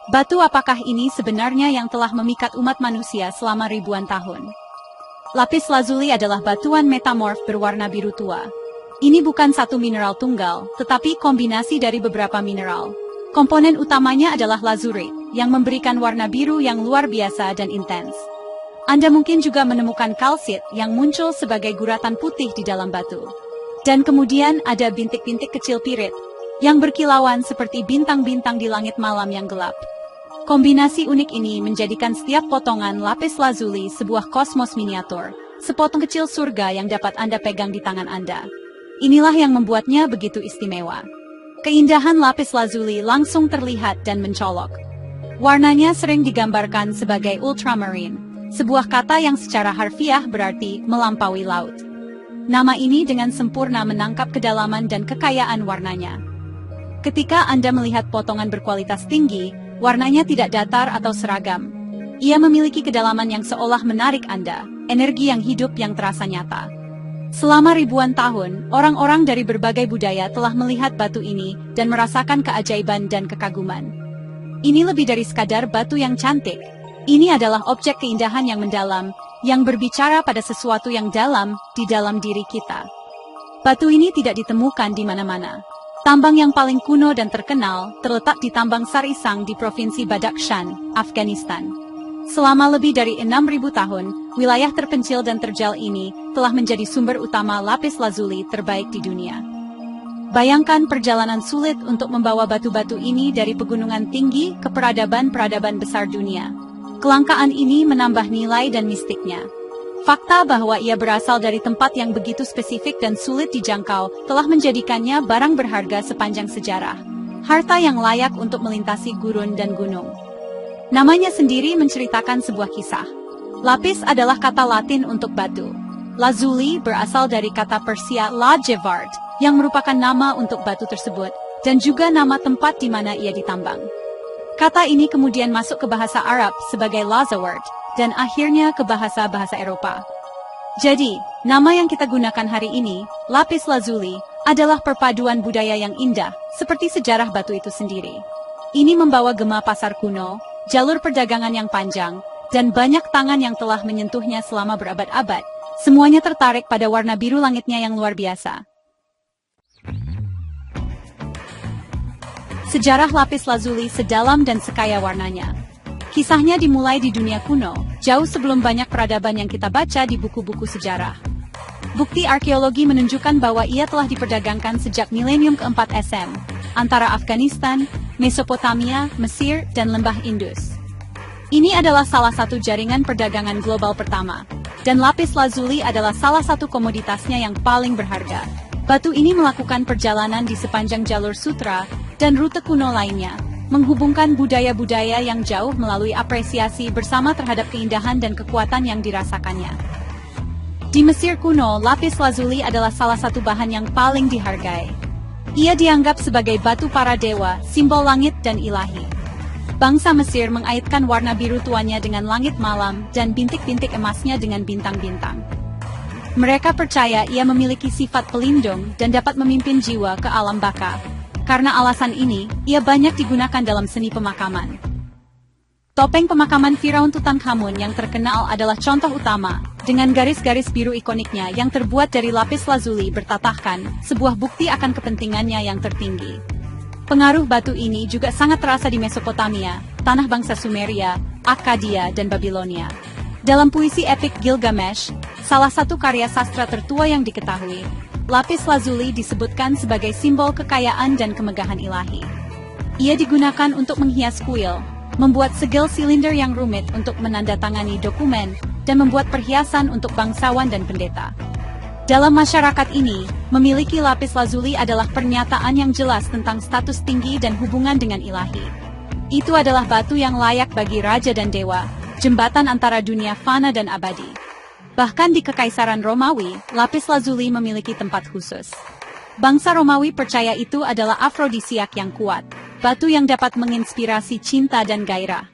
Batu apakah ini sebenarnya yang telah memikat umat manusia selama ribuan tahun? Lapis lazuli adalah batuan metamorf berwarna biru tua. Ini bukan satu mineral tunggal, tetapi kombinasi dari beberapa mineral. Komponen utamanya adalah lazurite, yang memberikan warna biru yang luar biasa dan intens. Anda mungkin juga menemukan kalsit yang muncul sebagai guratan putih di dalam batu. Dan kemudian ada bintik-bintik kecil pirit, yang berkilauan seperti bintang-bintang di langit malam yang gelap. Kombinasi unik ini menjadikan setiap potongan lapis lazuli sebuah kosmos miniatur, sepotong kecil surga yang dapat Anda pegang di tangan Anda. Inilah yang membuatnya begitu istimewa. Keindahan lapis lazuli langsung terlihat dan mencolok. Warnanya sering digambarkan sebagai ultramarine, sebuah kata yang secara harfiah berarti melampaui laut. Nama ini dengan sempurna menangkap kedalaman dan kekayaan warnanya. Ketika Anda melihat potongan berkualitas tinggi, warnanya tidak datar atau seragam. Ia memiliki kedalaman yang seolah menarik Anda, energi yang hidup yang terasa nyata. Selama ribuan tahun, orang-orang dari berbagai budaya telah melihat batu ini dan merasakan keajaiban dan kekaguman. Ini lebih dari sekadar batu yang cantik. Ini adalah objek keindahan yang mendalam, yang berbicara pada sesuatu yang dalam di dalam diri kita. Batu ini tidak ditemukan di mana-mana. Tambang yang paling kuno dan terkenal terletak di tambang Sarisang di Provinsi Badakhshan, Afghanistan. Selama lebih dari 6.000 tahun, wilayah terpencil dan terjal ini telah menjadi sumber utama lapis lazuli terbaik di dunia. Bayangkan perjalanan sulit untuk membawa batu-batu ini dari pegunungan tinggi ke peradaban-peradaban besar dunia. Kelangkaan ini menambah nilai dan mistiknya. Fakta bahwa ia berasal dari tempat yang begitu spesifik dan sulit dijangkau telah menjadikannya barang berharga sepanjang sejarah. Harta yang layak untuk melintasi gurun dan gunung. Namanya sendiri menceritakan sebuah kisah. Lapis adalah kata Latin untuk batu. Lazuli berasal dari kata Persia lajevard, yang merupakan nama untuk batu tersebut, dan juga nama tempat di mana ia ditambang. Kata ini kemudian masuk ke bahasa Arab sebagai lazaward, dan akhirnya ke bahasa-bahasa Eropa. Jadi, nama yang kita gunakan hari ini, lapis lazuli, adalah perpaduan budaya yang indah, seperti sejarah batu itu sendiri. Ini membawa gema pasar kuno, jalur perdagangan yang panjang, dan banyak tangan yang telah menyentuhnya selama berabad-abad. Semuanya tertarik pada warna biru langitnya yang luar biasa. Sejarah lapis lazuli sedalam dan sekaya warnanya. Kisahnya dimulai di dunia kuno, jauh sebelum banyak peradaban yang kita baca di buku-buku sejarah. Bukti arkeologi menunjukkan bahwa ia telah diperdagangkan sejak milenium keempat SM, antara Afghanistan, Mesopotamia, Mesir, dan lembah Indus. Ini adalah salah satu jaringan perdagangan global pertama, dan lapis lazuli adalah salah satu komoditasnya yang paling berharga. Batu ini melakukan perjalanan di sepanjang jalur sutra dan rute kuno lainnya, menghubungkan budaya-budaya yang jauh melalui apresiasi bersama terhadap keindahan dan kekuatan yang dirasakannya. Di Mesir kuno, lapis lazuli adalah salah satu bahan yang paling dihargai. Ia dianggap sebagai batu para dewa, simbol langit dan ilahi. Bangsa Mesir mengaitkan warna biru tuanya dengan langit malam dan bintik-bintik emasnya dengan bintang-bintang. Mereka percaya ia memiliki sifat pelindung dan dapat memimpin jiwa ke alam baka. Karena alasan ini, ia banyak digunakan dalam seni pemakaman. Topeng pemakaman Firaun Tutankhamun yang terkenal adalah contoh utama, dengan garis-garis biru ikoniknya yang terbuat dari lapis lazuli bertatahkan, sebuah bukti akan kepentingannya yang tertinggi. Pengaruh batu ini juga sangat terasa di Mesopotamia, tanah bangsa Sumeria, Akkadia, dan Babilonia. Dalam puisi epik Gilgamesh, salah satu karya sastra tertua yang diketahui, lapis lazuli disebutkan sebagai simbol kekayaan dan kemegahan ilahi. Ia digunakan untuk menghias kuil, membuat segel silinder yang rumit untuk menandatangani dokumen, dan membuat perhiasan untuk bangsawan dan pendeta. Dalam masyarakat ini, memiliki lapis lazuli adalah pernyataan yang jelas tentang status tinggi dan hubungan dengan ilahi. Itu adalah batu yang layak bagi raja dan dewa, jembatan antara dunia fana dan abadi. Bahkan di Kekaisaran Romawi, lapis lazuli memiliki tempat khusus. Bangsa Romawi percaya itu adalah afrodisiak yang kuat, batu yang dapat menginspirasi cinta dan gairah.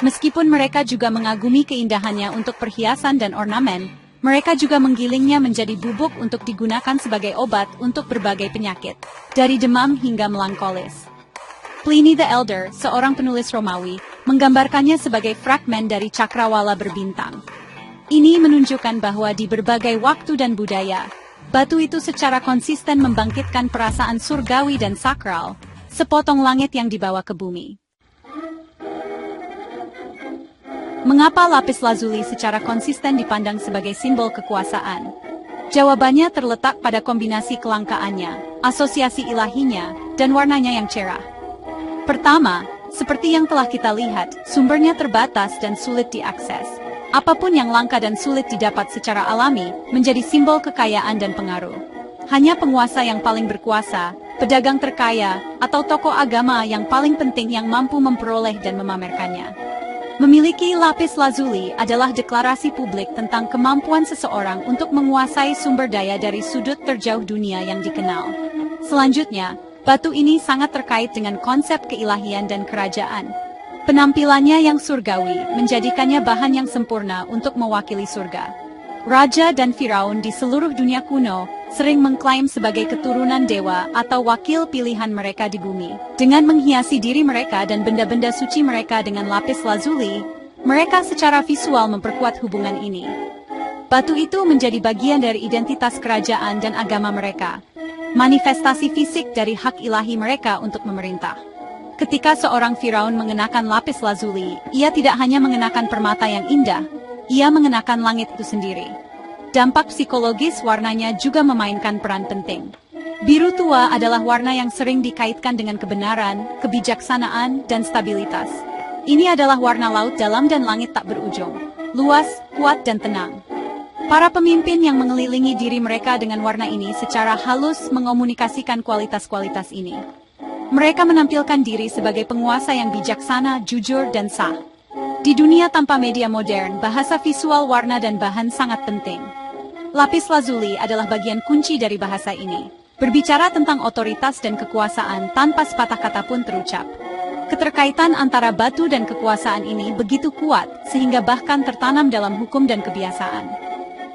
Meskipun mereka juga mengagumi keindahannya untuk perhiasan dan ornamen, mereka juga menggilingnya menjadi bubuk untuk digunakan sebagai obat untuk berbagai penyakit, dari demam hingga melankolis. Pliny the Elder, seorang penulis Romawi, menggambarkannya sebagai fragmen dari cakrawala berbintang. Ini menunjukkan bahwa di berbagai waktu dan budaya, batu itu secara konsisten membangkitkan perasaan surgawi dan sakral, sepotong langit yang dibawa ke bumi. Mengapa lapis lazuli secara konsisten dipandang sebagai simbol kekuasaan? Jawabannya terletak pada kombinasi kelangkaannya, asosiasi ilahinya, dan warnanya yang cerah. Pertama, seperti yang telah kita lihat, sumbernya terbatas dan sulit diakses. Apapun yang langka dan sulit didapat secara alami, menjadi simbol kekayaan dan pengaruh. Hanya penguasa yang paling berkuasa, pedagang terkaya, atau tokoh agama yang paling penting yang mampu memperoleh dan memamerkannya. Memiliki lapis lazuli adalah deklarasi publik tentang kemampuan seseorang untuk menguasai sumber daya dari sudut terjauh dunia yang dikenal. Selanjutnya, batu ini sangat terkait dengan konsep keilahian dan kerajaan. Penampilannya yang surgawi menjadikannya bahan yang sempurna untuk mewakili surga. Raja dan Firaun di seluruh dunia kuno sering mengklaim sebagai keturunan dewa atau wakil pilihan mereka di bumi. Dengan menghiasi diri mereka dan benda-benda suci mereka dengan lapis lazuli, mereka secara visual memperkuat hubungan ini. Batu itu menjadi bagian dari identitas kerajaan dan agama mereka, manifestasi fisik dari hak ilahi mereka untuk memerintah. Ketika seorang Firaun mengenakan lapis lazuli, ia tidak hanya mengenakan permata yang indah, ia mengenakan langit itu sendiri. Dampak psikologis warnanya juga memainkan peran penting. Biru tua adalah warna yang sering dikaitkan dengan kebenaran, kebijaksanaan, dan stabilitas. Ini adalah warna laut dalam dan langit tak berujung, luas, kuat, dan tenang. Para pemimpin yang mengelilingi diri mereka dengan warna ini secara halus mengomunikasikan kualitas-kualitas ini. Mereka menampilkan diri sebagai penguasa yang bijaksana, jujur, dan sah. Di dunia tanpa media modern, bahasa visual warna dan bahan sangat penting. Lapis lazuli adalah bagian kunci dari bahasa ini, berbicara tentang otoritas dan kekuasaan tanpa sepatah kata pun terucap. Keterkaitan antara batu dan kekuasaan ini begitu kuat, sehingga bahkan tertanam dalam hukum dan kebiasaan.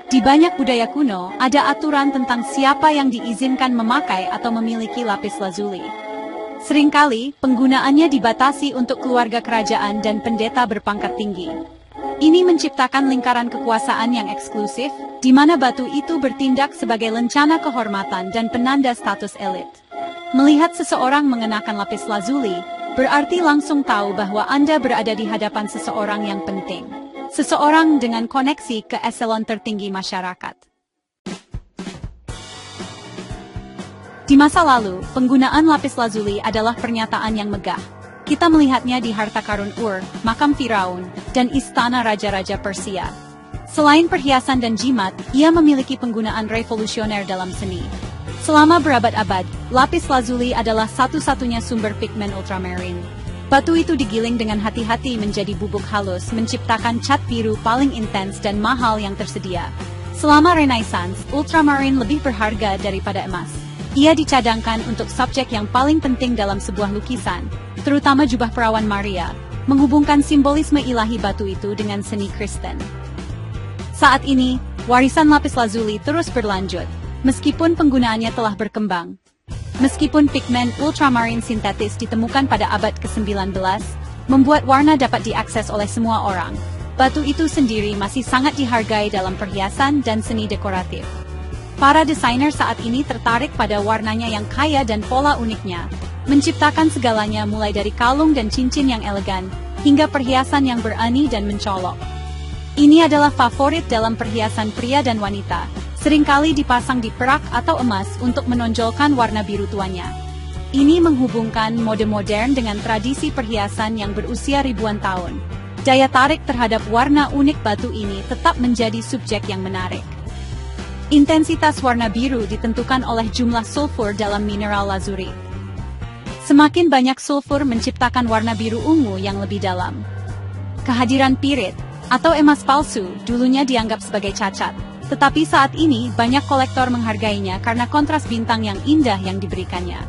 Di banyak budaya kuno, ada aturan tentang siapa yang diizinkan memakai atau memiliki lapis lazuli. Seringkali, penggunaannya dibatasi untuk keluarga kerajaan dan pendeta berpangkat tinggi. Ini menciptakan lingkaran kekuasaan yang eksklusif, di mana batu itu bertindak sebagai lencana kehormatan dan penanda status elit. Melihat seseorang mengenakan lapis lazuli, berarti langsung tahu bahwa Anda berada di hadapan seseorang yang penting. Seseorang dengan koneksi ke eselon tertinggi masyarakat. Di masa lalu, penggunaan lapis lazuli adalah pernyataan yang megah. Kita melihatnya di harta karun Ur, makam Firaun, dan istana raja-raja Persia. Selain perhiasan dan jimat, ia memiliki penggunaan revolusioner dalam seni. Selama berabad-abad, lapis lazuli adalah satu-satunya sumber pigmen ultramarine. Batu itu digiling dengan hati-hati menjadi bubuk halus, menciptakan cat biru paling intens dan mahal yang tersedia. Selama Renaissance, ultramarine lebih berharga daripada emas. Ia dicadangkan untuk subjek yang paling penting dalam sebuah lukisan, terutama jubah perawan Maria, menghubungkan simbolisme ilahi batu itu dengan seni Kristen. Saat ini, warisan lapis lazuli terus berlanjut, meskipun penggunaannya telah berkembang. Meskipun pigmen ultramarine sintetis ditemukan pada abad ke-19, membuat warna dapat diakses oleh semua orang, batu itu sendiri masih sangat dihargai dalam perhiasan dan seni dekoratif. Para desainer saat ini tertarik pada warnanya yang kaya dan pola uniknya, menciptakan segalanya mulai dari kalung dan cincin yang elegan, hingga perhiasan yang berani dan mencolok. Ini adalah favorit dalam perhiasan pria dan wanita, seringkali dipasang di perak atau emas untuk menonjolkan warna biru tuanya. Ini menghubungkan mode modern dengan tradisi perhiasan yang berusia ribuan tahun. Daya tarik terhadap warna unik batu ini tetap menjadi subjek yang menarik. Intensitas warna biru ditentukan oleh jumlah sulfur dalam mineral lazuri. Semakin banyak sulfur menciptakan warna biru ungu yang lebih dalam. Kehadiran pirit, atau emas palsu, dulunya dianggap sebagai cacat. Tetapi saat ini banyak kolektor menghargainya karena kontras bintang yang indah yang diberikannya.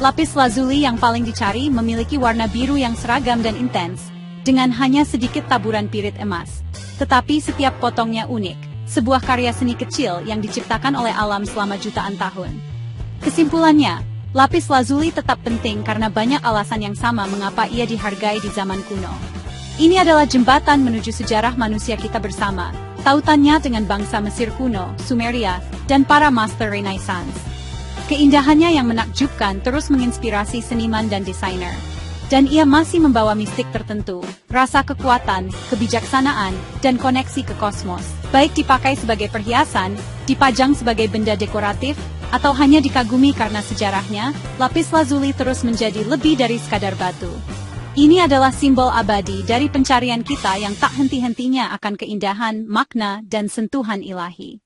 Lapis lazuli yang paling dicari memiliki warna biru yang seragam dan intens, dengan hanya sedikit taburan pirit emas. Tetapi setiap potongnya unik. Sebuah karya seni kecil yang diciptakan oleh alam selama jutaan tahun. Kesimpulannya, Lapis lazuli tetap penting karena banyak alasan yang sama mengapa ia dihargai di zaman kuno. Ini adalah jembatan menuju sejarah manusia kita bersama, tautannya dengan bangsa Mesir kuno, Sumeria, dan para master Renaissance. Keindahannya yang menakjubkan terus menginspirasi seniman dan desainer. Dan ia masih membawa mistik tertentu, rasa kekuatan, kebijaksanaan, dan koneksi ke kosmos. Baik dipakai sebagai perhiasan, dipajang sebagai benda dekoratif, atau hanya dikagumi karena sejarahnya, lapis lazuli terus menjadi lebih dari sekadar batu. Ini adalah simbol abadi dari pencarian kita yang tak henti-hentinya akan keindahan, makna, dan sentuhan ilahi.